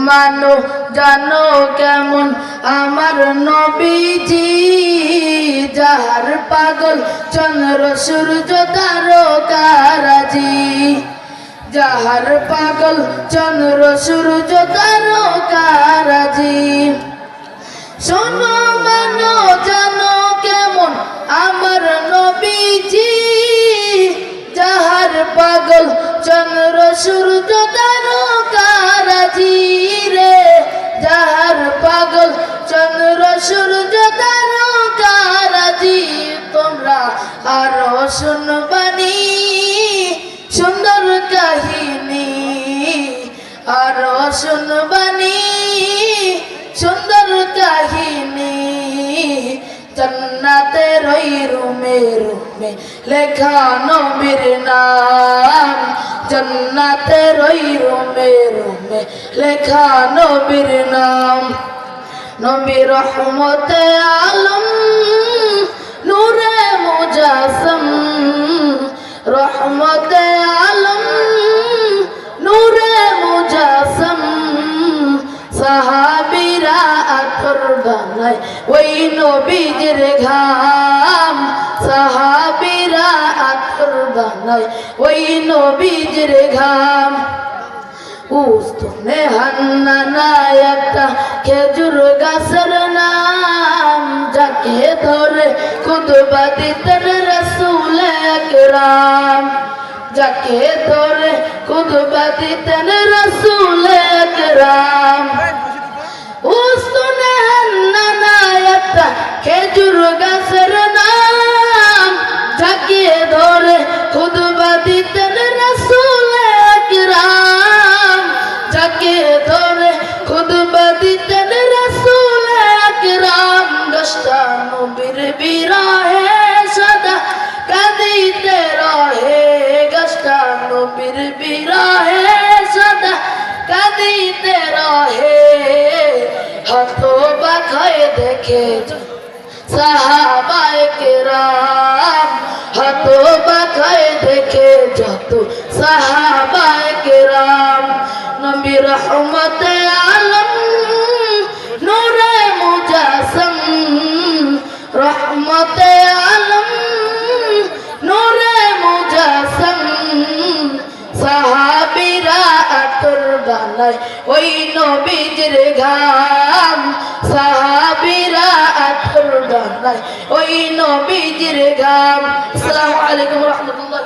মানো জানো কেমন আমার নবীজি, যাহার পাগল চন্দ্র সূর্য তারকারাজি, যাহার পাগল চন্দ্র সূর্য তারকারাজি। শোনো মানো জানো কেমন আমার নবীজি, যাহার পাগল চন্দ্র সূর্য তারকারাজি রে, যাহার পাগল চন্দ্র সূর্য তারকারাজি। তোমরা আরো শুনবানি সুন্দর কাহিনী, আরো শুনবানি সুন্দর কাহিনী। জান্নাতের ওই রুমে রুমে লেখা নবীর নাম, জান্নাতের ওই রুমে রুমে লেখা নবীর নাম। নবী রহমতে আলম নূরে মুজাসম, রহমতে আলম নূরে মুজাসম। সাহাবীরা আতর বানায় ওই নবীজির ঘাম, সাহাবীরা আতর বানায় ওই নবীজির ঘাম। উস্তনে হান্নানা একটা খেজুর গাছের নাম, যাকে ধরে খুতবা দিতেন রাসূল আকরাম, যাকে ধরে খুতবা দিতেন রাসূল আকরাম। উস্তনে হান্নানা একটা খেজুর গাছের নাম, যাকে ধরে খুতবা দিতেন রাসূল আকরাম, যাকে ধরে খুতবা দিতেন রাসূল আকরাম। গাছটা নবীর বিরহে সদা কাঁদিতে রহে, গাছটা নবীর বিরহে সদা কাঁদিতে রহে। হতবাক দেখে সাহাবায়ে কেরাম, হতবাক দেখে যত সাহাবায়ে কেরাম। নবী রহমতে আলম নূরে মুজাসম, রহমতে আলম নূরে মুজাসম। সাহাবীরা আতর বানায় ওই নবীজির ঘাম, সাহাবীরা আতর বানায় ওই নবীজির ঘাম। আসসালামু আলাইকুম ওয়া রাহমাতুল্লাহ।